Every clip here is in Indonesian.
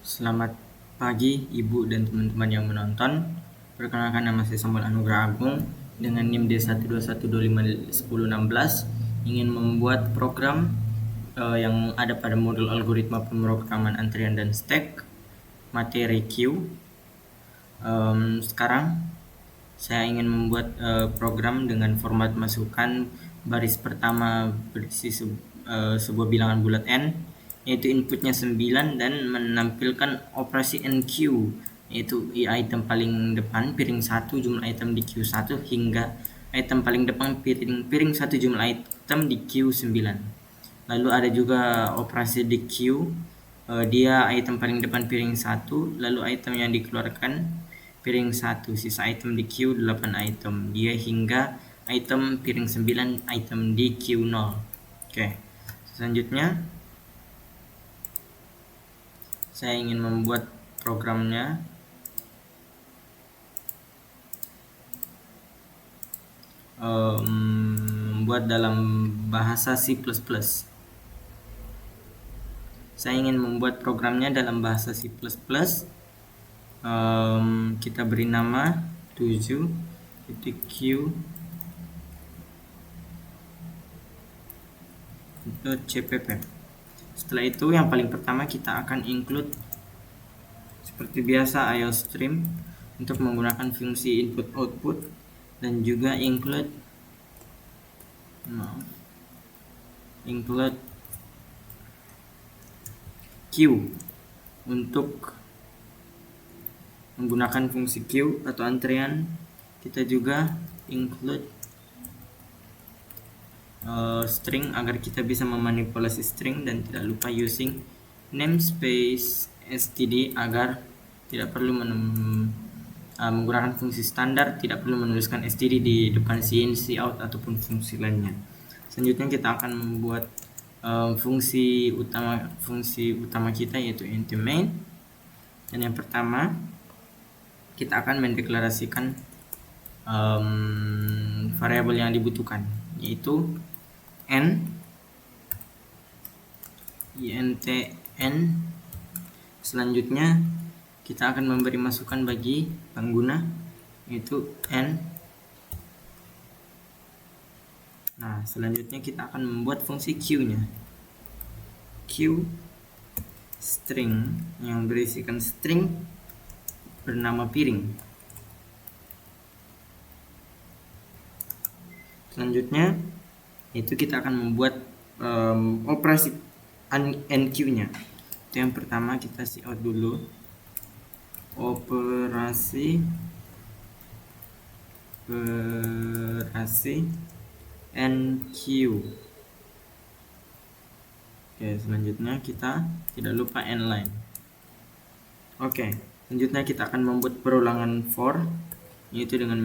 Selamat pagi Ibu dan teman-teman yang menonton. Perkenalkan, nama saya Samuel Anugrah Agung dengan NIM D121251016 ingin membuat program yang ada pada modul algoritma pemrograman antrian dan stack materi Q. Sekarang saya ingin membuat program dengan format masukan baris pertama berisi sebuah bilangan bulat n, yaitu inputnya 9 dan menampilkan operasi NQ, yaitu item paling depan piring 1 jumlah item di Q1 hingga item paling depan piring 1 jumlah item di Q9. Lalu ada juga operasi di Q, dia item paling depan piring 1, lalu item yang dikeluarkan piring 1, sisa item di Q 8 item, dia hingga item piring 9 item di Q0. Oke. Selanjutnya saya ingin membuat programnya membuat dalam bahasa C++. Saya ingin membuat programnya dalam bahasa C++. Kita beri nama 7.q.cpp. Setelah itu yang paling pertama kita akan include seperti biasa IOStream untuk menggunakan fungsi input output, dan juga include Q untuk menggunakan fungsi Q atau antrian. Kita juga include string agar kita bisa memanipulasi string, dan tidak lupa using namespace std agar tidak perlu menggunakan fungsi standar, tidak perlu menuliskan std di depan cin, cout ataupun fungsi lainnya. Selanjutnya kita akan membuat fungsi utama kita, yaitu int main. Dan yang pertama kita akan mendeklarasikan variabel yang dibutuhkan, yaitu n int n. Selanjutnya kita akan memberi masukan bagi pengguna, yaitu n. Nah, selanjutnya kita akan membuat fungsi q-nya, q string yang berisikan string bernama piring. Selanjutnya itu kita akan membuat operasi NQ-nya. Itu yang pertama, kita cout dulu operasi NQ. Oke, selanjutnya kita tidak lupa nline. Oke, selanjutnya kita akan membuat perulangan for, yaitu dengan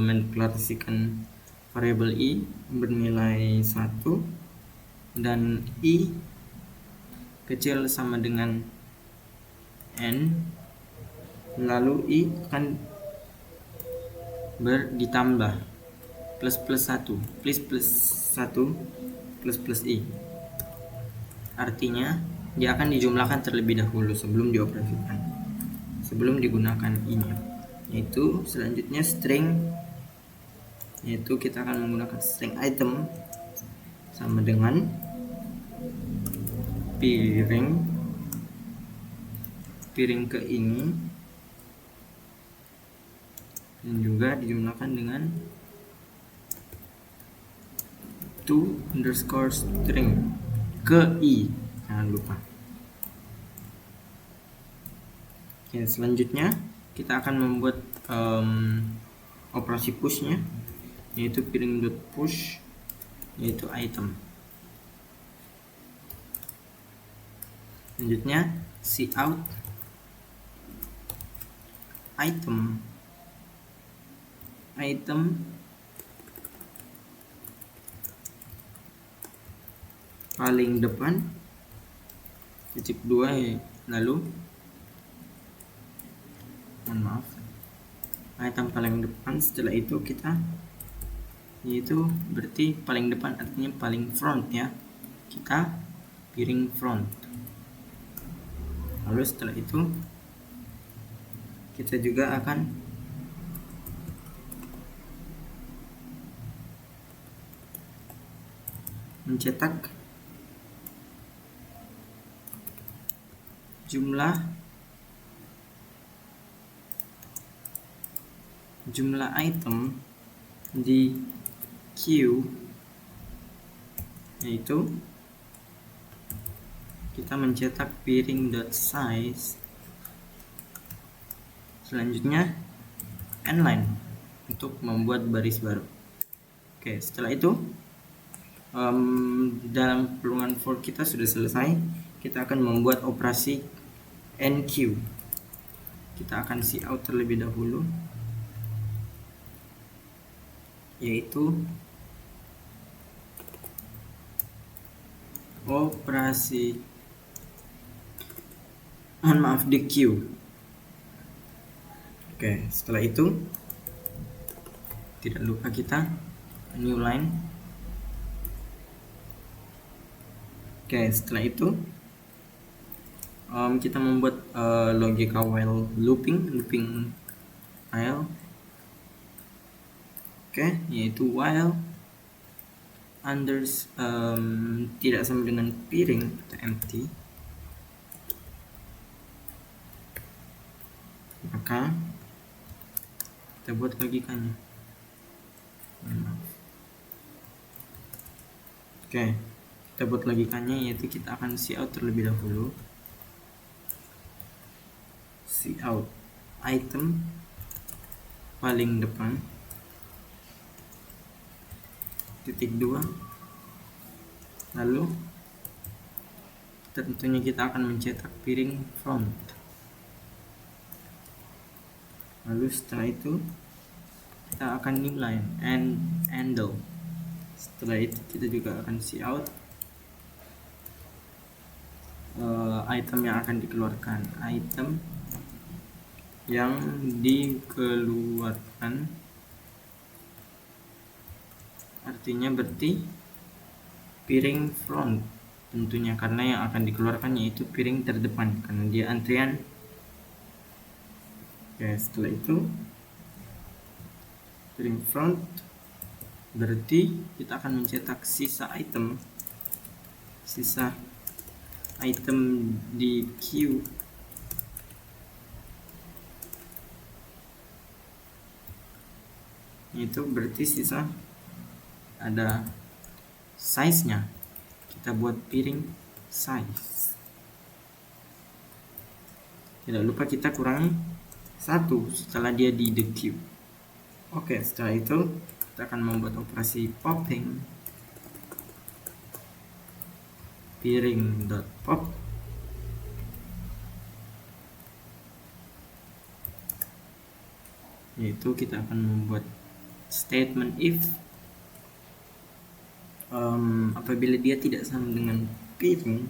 mendeklarasikan variabel i bernilai 1 dan i kecil sama dengan n, lalu i akan ditambah plus 1 plus i. Artinya dia akan dijumlahkan terlebih dahulu sebelum dioperasikan, sebelum digunakan i-nya. Yaitu selanjutnya string, yaitu kita akan menggunakan string item sama dengan piring ke ini, dan juga dijumlahkan dengan to_string ke i, jangan lupa. Oke, selanjutnya kita akan membuat operasi push-nya, yaitu piring.push, yaitu item. Selanjutnya cout item paling depan titik 2, lalu item paling depan. Setelah itu kita, yaitu berarti paling depan artinya paling front ya, kita piring front. Lalu setelah itu kita juga akan mencetak jumlah item di queue, yaitu kita mencetak piring.size, selanjutnya n-line untuk membuat baris baru. Oke, setelah itu dalam kurungan for kita sudah selesai. Kita akan membuat operasi enqueue. Kita akan cout terlebih dahulu, yaitu operasi di queue. Oke, setelah itu tidak lupa kita new line. Oke, setelah itu kita membuat logika while looping while. Oke, yaitu while tidak sama dengan piring atau empty, maka kita buat logikanya. Oke, kita buat logikanya, yaitu kita akan cout terlebih dahulu. Cout item paling depan .2, lalu tentunya kita akan mencetak piring front. Lalu setelah itu kita akan new line and handle. Setelah itu kita juga akan cout item yang akan dikeluarkan. Item yang dikeluarkan artinya berarti piring front tentunya, karena yang akan dikeluarkan yaitu piring terdepan karena dia antrian. Oke, setelah itu piring front berarti kita akan mencetak sisa item di queue, itu berarti sisa ada size nya. Kita buat piring size, tidak lupa kita kurangi 1 setelah dia di the queue. Oke, setelah itu kita akan membuat operasi popping piring.pop, yaitu kita akan membuat statement if apabila dia tidak sama dengan piring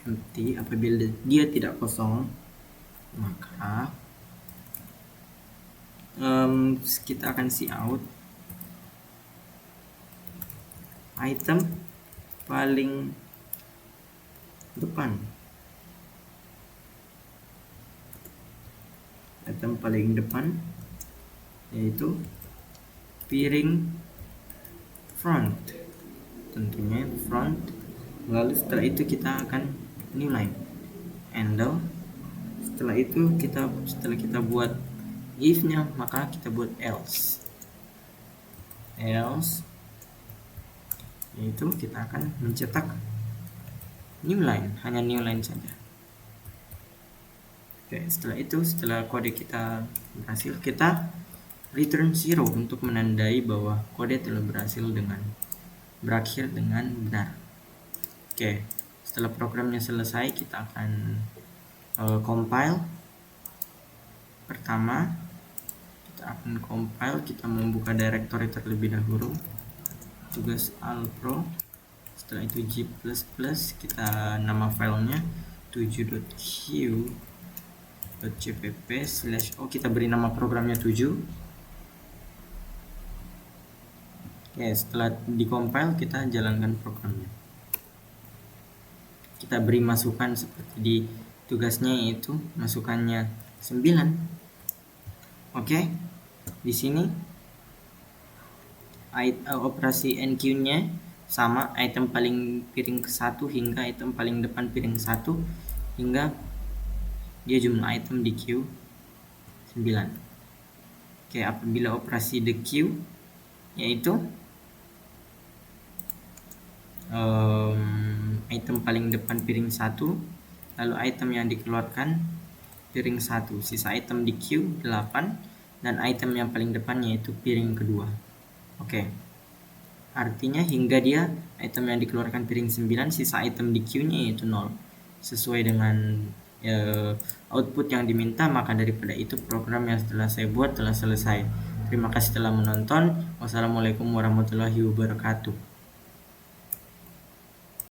empty, apabila dia tidak kosong, maka kita akan cout item paling depan. Item paling depan yaitu piring front, tentunya front. Lalu setelah itu kita akan new line handle. Setelah itu setelah kita buat if nya, maka kita buat else, yaitu kita akan mencetak new line, hanya new line saja. Oke, setelah itu setelah kode kita berhasil, kita return 0 untuk menandai bahwa kode telah berakhir dengan benar. Oke, setelah programnya selesai, kita akan compile. Pertama kita akan compile, kita membuka directory terlebih dahulu, tugas alpro. Setelah itu g++, kita nama filenya 7.q.cpp/o, kita beri nama programnya 7. Oke, setelah dikompil kita jalankan programnya. kita beri masukan seperti di tugasnya, yaitu masukannya 9. Oke, di sini operasi NQ-nya sama, item paling piring ke-1 hingga item paling depan piring 1 hingga dia jumlah item di Q 9. Oke, apabila operasi the Q yaitu item paling depan piring 1, lalu item yang dikeluarkan piring 1, sisa item di Q 8, dan item yang paling depan yaitu piring kedua. Oke, artinya hingga dia item yang dikeluarkan piring 9, sisa item di Q-nya yaitu 0. Sesuai dengan output yang diminta, maka daripada itu program yang setelah saya buat telah selesai. Terima kasih telah menonton. Wassalamualaikum warahmatullahi wabarakatuh.